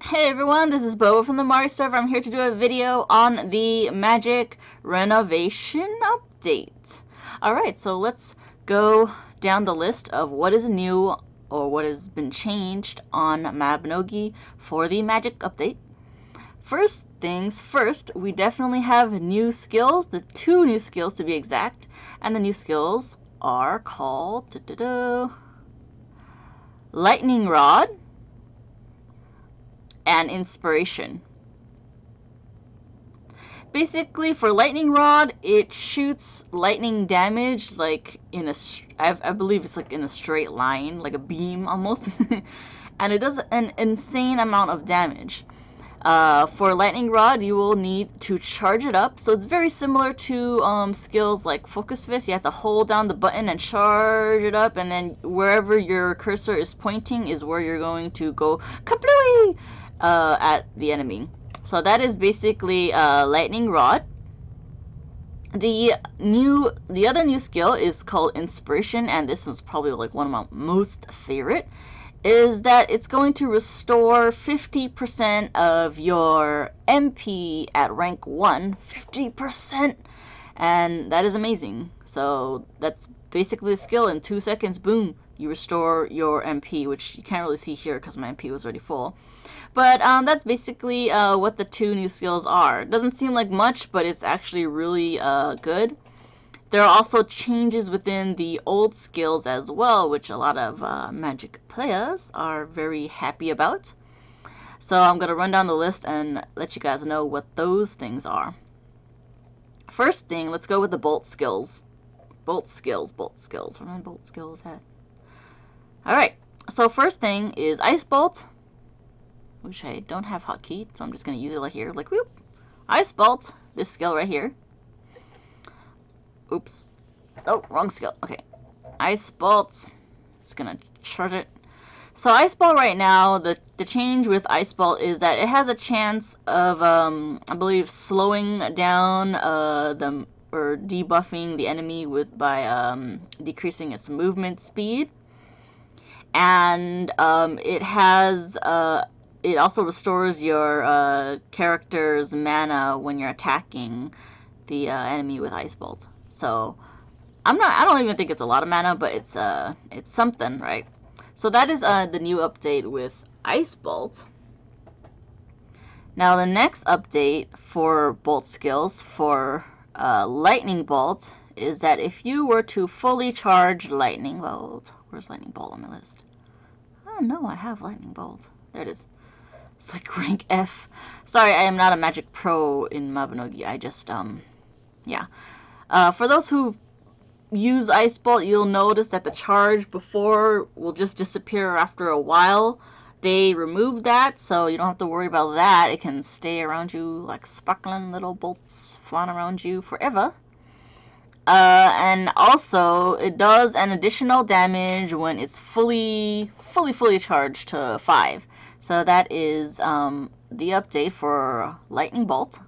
Hey everyone, this is Boba from the Mario server. I'm here to do a video on the Magic Renovation update. Alright, so let's go down the list of what is new or what has been changed on Mabinogi for the Magic update. First things first, we definitely have new skills, the two new skills to be exact, and the new skills are called Lightning Rod and Inspiration. Basically, for Lightning Rod, it shoots lightning damage like in a, I believe it's like in a straight line, like a beam almost, and it does an insane amount of damage. For Lightning Rod, you will need to charge it up, so it's very similar to skills like Focus Fist. You have to hold down the button and charge it up, and then wherever your cursor is pointing is where you're going to go kablooey at the enemy. So that is basically Lightning Rod. The other new skill is called Inspiration, and this was probably like one of my most favorite. Is that it's going to restore 50% of your MP at rank 1. 50%! And that is amazing. So that's basically the skill. In 2 seconds, boom, you restore your MP, which you can't really see here because my MP was already full. But that's basically what the two new skills are. It doesn't seem like much, but it's actually really good. There are also changes within the old skills as well, which a lot of Magic players are very happy about. So I'm going to run down the list and let you guys know what those things are. First thing, let's go with the bolt skills. Bolt skills. Where are my bolt skills at? Alright, so first thing is Ice Bolt, which I don't have hotkey, so I'm just going to use it like here, like whoop. Ice Bolt, this skill right here. Oops. Oh, wrong skill. Okay. Ice Bolt. It's gonna charge it. So Ice Bolt right now, the change with Ice Bolt is that it has a chance of, I believe, slowing down or debuffing the enemy by decreasing its movement speed. And it also restores your character's mana when you're attacking the enemy with Ice Bolt. So I don't even think it's a lot of mana, but it's something, right? So that is the new update with Ice Bolt. Now the next update for bolt skills for Lightning Bolt is that if you were to fully charge Lightning Bolt, where's Lightning Bolt on my list? Oh no, I have Lightning Bolt. There it is. It's like rank F. Sorry, I am not a Magic Pro in Mabinogi. I just yeah. For those who use Ice Bolt, you'll notice that the charge before will just disappear after a while. They removed that, so you don't have to worry about that. It can stay around you like sparkling little bolts flying around you forever. And also, it does an additional damage when it's fully charged to 5. So that is the update for Lightning Bolt.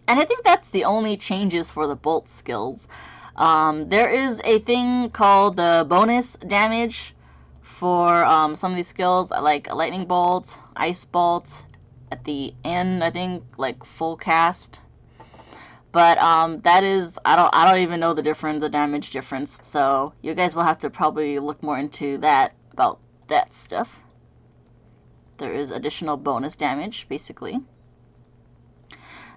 And I think that's the only changes for the bolt skills. There is a thing called bonus damage for some of these skills, like Lightning Bolt, Ice Bolt, at the end, I think, like full cast. But that is, I don't even know the damage difference. So you guys will have to probably look more into that, about that stuff. There is additional bonus damage, basically.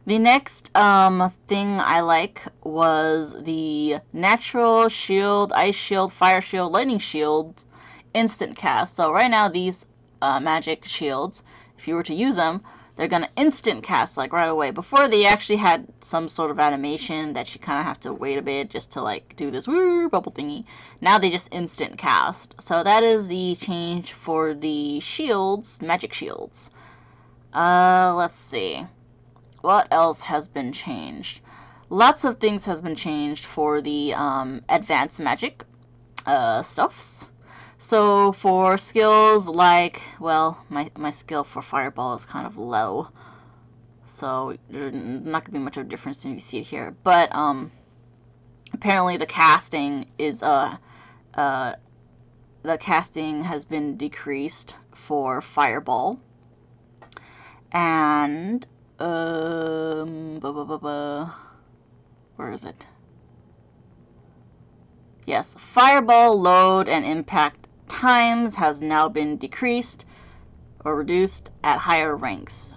The next thing I like was the Natural Shield, Ice Shield, Fire Shield, Lightning Shield instant cast. So right now these magic shields, if you were to use them, they're going to instant cast like right away. Before they actually had some sort of animation that you kind of have to wait a bit just to like do this woo bubble thingy. Now they just instant cast. So that is the change for the shields, magic shields. Let's see. What else has been changed? Lots of things has been changed for the advanced magic stuffs. So for skills like, well, my skill for Fireball is kind of low. So there's not going to be much of a difference when you see it here. But apparently the casting is the casting has been decreased for Fireball. And where is it? Yes, Fireball load and impact times has now been decreased or reduced at higher ranks.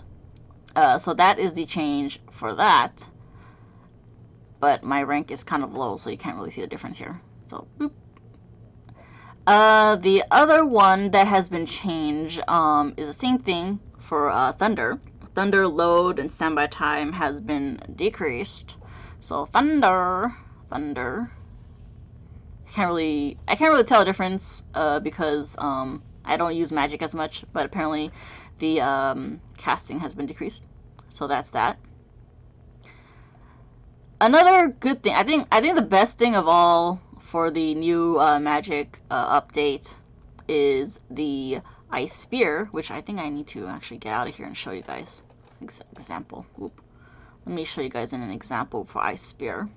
So that is the change for that. But my rank is kind of low, so you can't really see the difference here. So, boop. The other one that has been changed is the same thing for Thunder. Thunder load and standby time has been decreased. So Thunder. I can't really tell the difference because I don't use magic as much, but apparently the casting has been decreased. So that's that. Another good thing, I think the best thing of all for the new magic update is the Ice Spear, which I think I need to actually get out of here and show you guys. Example. Oop. Let me show you guys an example for Ice Spear.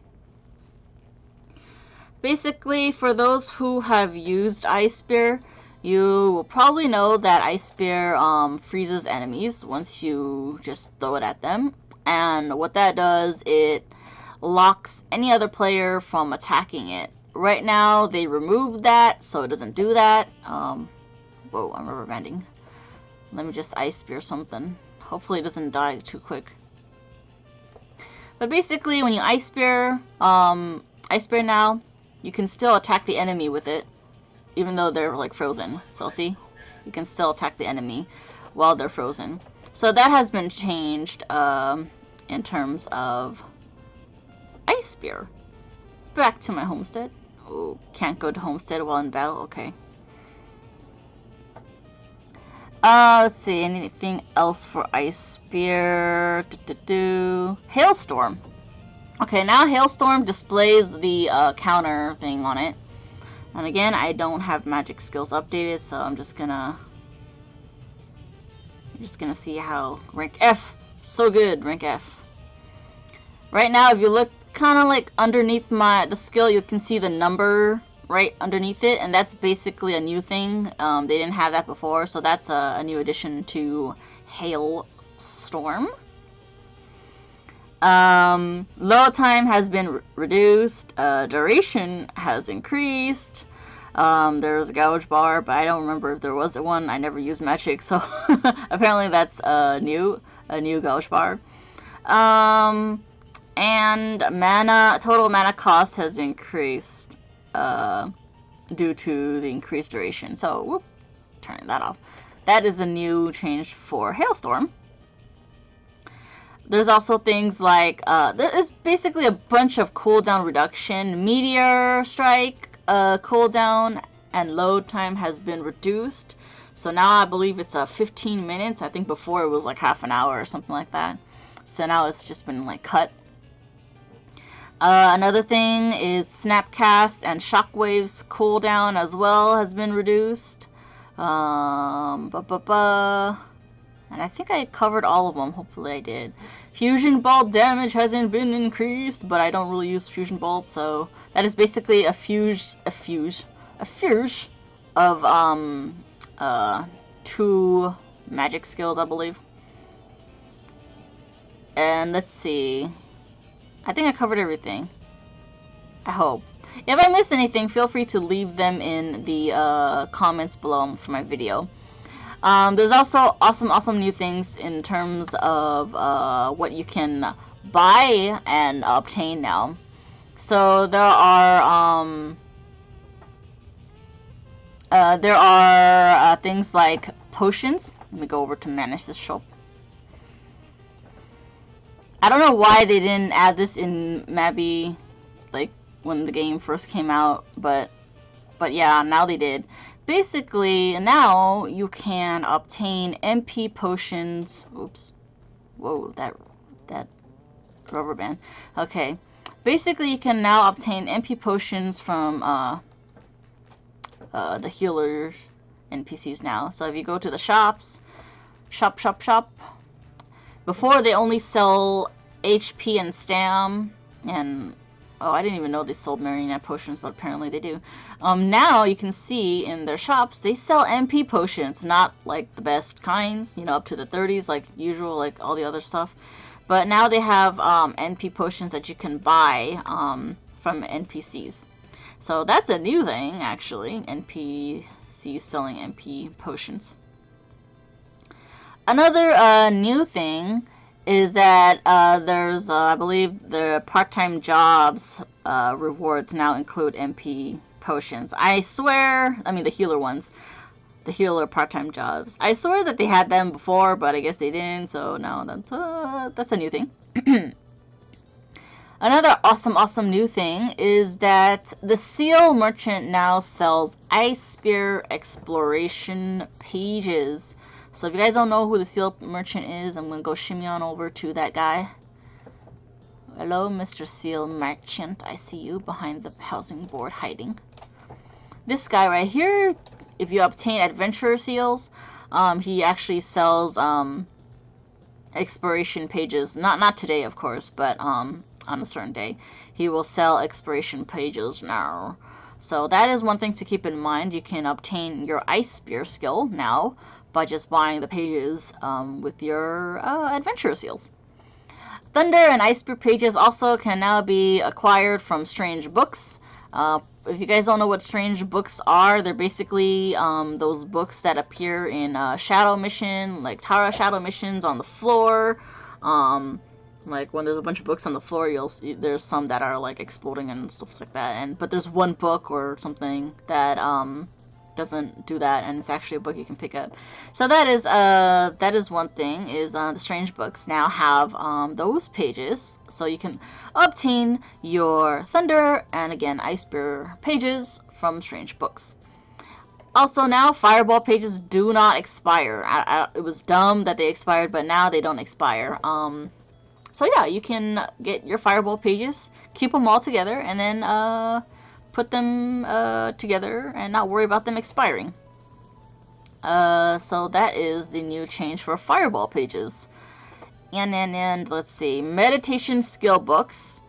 Basically, for those who have used Ice Spear, you will probably know that Ice Spear freezes enemies once you just throw it at them. And what that does, it locks any other player from attacking it. Right now, they removed that, so it doesn't do that. Whoa, I'm rubber banding. Let me just Ice Spear something. Hopefully it doesn't die too quick. But basically, when you Ice Spear now, you can still attack the enemy with it, even though they're like frozen. So see, you can still attack the enemy while they're frozen. So that has been changed in terms of Ice Spear. Back to my homestead. Oh, can't go to homestead while in battle. Okay. Let's see, anything else for Ice Spear? Hailstorm. Okay, now Hailstorm displays the counter thing on it. And again, I don't have magic skills updated, so I'm just gonna see how rank F. So good, rank F. Right now, if you look kind of like underneath the skill, you can see the number right underneath it, and that's basically a new thing. They didn't have that before, so that's a new addition to Hailstorm. Load time has been reduced. Duration has increased. There's a gouge bar, but I don't remember if there was one. I never used magic, so apparently that's a new gouge bar. And total mana cost has increased due to the increased duration. So, whoop, turning that off. That is a new change for Hailstorm. There's also things like, there is basically a bunch of cooldown reduction. Meteor Strike cooldown and load time has been reduced. So now I believe it's 15 minutes. I think before it was like half an hour or something like that. So now it's just been like cut. Another thing is Snapcast and Shockwave's cooldown as well has been reduced. And I think I covered all of them. Hopefully I did. Fusion Bolt damage hasn't been increased, but I don't really use Fusion Bolt, so that is basically a fuse of 2 magic skills, I believe. And let's see. I think I covered everything. I hope. If I missed anything, feel free to leave them in the comments below for my video. There's also awesome new things in terms of what you can buy and obtain now. So there are things like potions. Let me go over to manage this shop. I don't know why they didn't add this in Mabi, like when the game first came out, but yeah, now they did. Basically, now you can obtain MP potions. Oops. Whoa, that rubber band. Okay. Basically, you can now obtain MP potions from the healer NPCs now. So if you go to the shops, shop. Before they only sell HP and stam and Oh, I didn't even know they sold Marionette potions, but apparently they do. Now you can see in their shops, they sell MP potions, not like the best kinds, you know, up to the 30s, like usual, like all the other stuff. But now they have NP potions that you can buy from NPCs. So that's a new thing, actually, NPCs selling MP potions. Another new thing is that there's, I believe, the part-time jobs rewards now include MP potions. I swear, I mean the healer ones, the healer part-time jobs. I swear that they had them before, but I guess they didn't, so now that's a new thing. Another awesome new thing is that the Seal Merchant now sells Ice Spear Exploration pages. So if you guys don't know who the Seal Merchant is, I'm going to go shimmy on over to that guy. Hello, Mr. Seal Merchant. I see you behind the housing board hiding. This guy right here, if you obtain Adventurer Seals, he actually sells exploration pages. Not today, of course, but on a certain day. He will sell exploration pages now. So that is one thing to keep in mind. You can obtain your Ice Spear skill now by just buying the pages with your adventure seals. Thunder and Ice Spear pages also can now be acquired from strange books. If you guys don't know what strange books are, they're basically those books that appear in Shadow Mission, like Tara Shadow Missions on the floor. Like when there's a bunch of books on the floor, you'll see there's some that are like exploding and stuff like that. But there's one book or something that doesn't do that, and it's actually a book you can pick up. So that is one thing, is the strange books now have those pages, so you can obtain your Thunder and again Ice Spear pages from strange books. Also now Fireball pages do not expire. It was dumb that they expired, but now they don't expire. So yeah, you can get your Fireball pages, keep them all together, and then put them together and not worry about them expiring. So that is the new change for Fireball pages. And let's see, meditation skill books,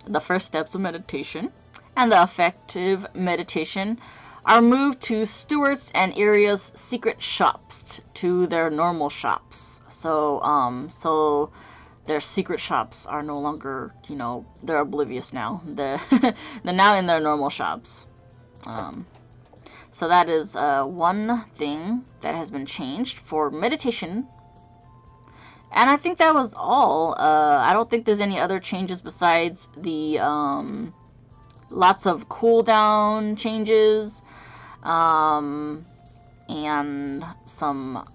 the first steps of meditation, and the effective meditation are moved to Stewart's and Area's secret shops to their normal shops. So their secret shops are no longer, you know, they're oblivious now. They're now in their normal shops. So that is one thing that has been changed for meditation. And I think that was all. I don't think there's any other changes besides the lots of cooldown changes and some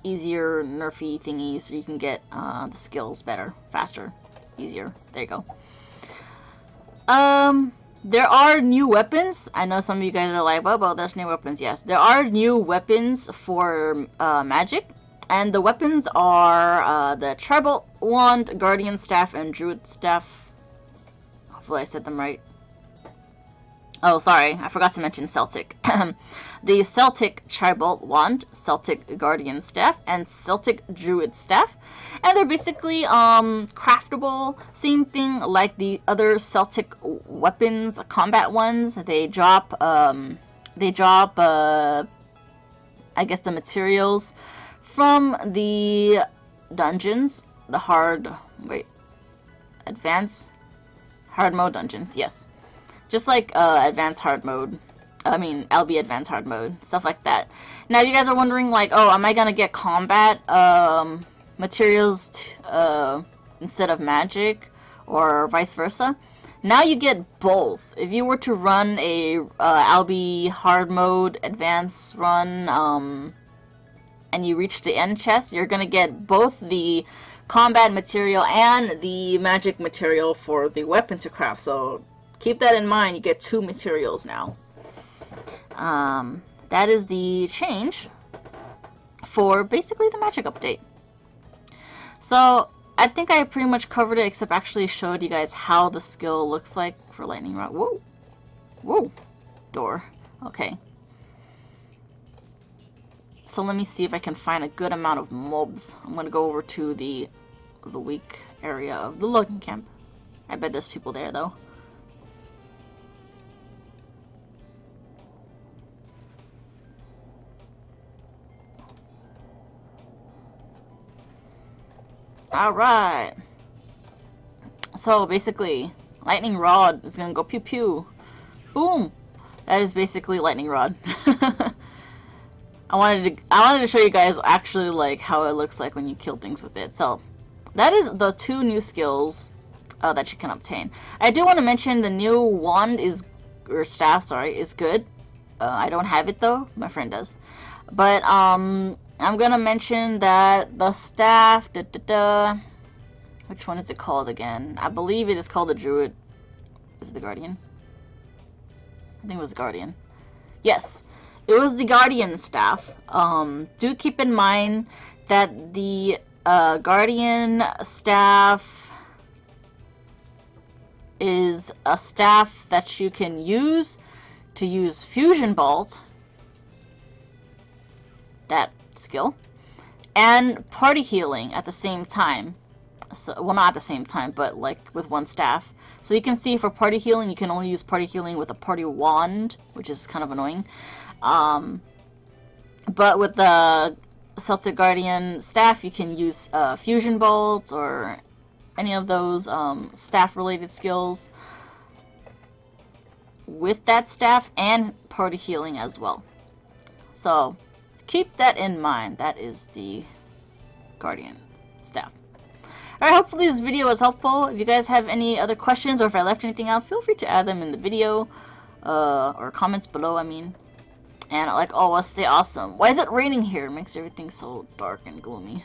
easier nerfy thingies so you can get the skills better, faster, easier. There you go. There are new weapons. I know some of you guys are like, well, there's new weapons. Yes, there are new weapons for magic. And the weapons are the Tribal Wand, Guardian Staff, and Druid Staff. Hopefully I said them right. Oh, sorry, I forgot to mention Celtic. The Celtic Tribal Wand, Celtic Guardian Staff, and Celtic Druid Staff. And they're basically craftable, same thing like the other Celtic weapons, combat ones. They drop I guess the materials from the dungeons, the advanced hard mode dungeons, yes. Just like advanced hard mode. I mean, LB advanced hard mode, stuff like that. Now, you guys are wondering, like, oh, am I gonna get combat materials instead of magic, or vice versa? Now you get both. If you were to run a LB hard mode advanced run, and you reach the end chest, you're gonna get both the combat material and the magic material for the weapon to craft. So keep that in mind. You get two materials now. That is the change for basically the magic update. So I think I pretty much covered it, except actually showed you guys how the skill looks like for lightning rod. Whoa, whoa, door. Okay. So let me see if I can find a good amount of mobs. I'm gonna go over to the weak area of the logging camp. I bet there's people there though. Alright. So basically, lightning rod is gonna go pew pew. Boom! That is basically lightning rod. I wanted to show you guys actually like how it looks like when you kill things with it. So that is the 2 new skills that you can obtain. I do want to mention the new wand or staff, sorry, is good. I don't have it though. My friend does. But I'm gonna mention that the staff. Which one is it called again? I believe it is called the Druid. Is it the Guardian? I think it was the Guardian. Yes, it was the Guardian staff. Do keep in mind that the Guardian staff is a staff that you can use to use Fusion Bolt, that skill, and Party Healing at the same time. So, well, not at the same time, but like with one staff. So you can see for Party Healing, you can only use Party Healing with a Party Wand, which is kind of annoying. But with the Celtic Guardian staff, you can use Fusion Bolt or any of those staff-related skills with that staff and Party Healing as well. So keep that in mind. That is the Guardian staff. Alright, hopefully this video was helpful. If you guys have any other questions or if I left anything out, feel free to add them in the video or comments below, I mean. And like always, stay awesome. Why is it raining here? It makes everything so dark and gloomy.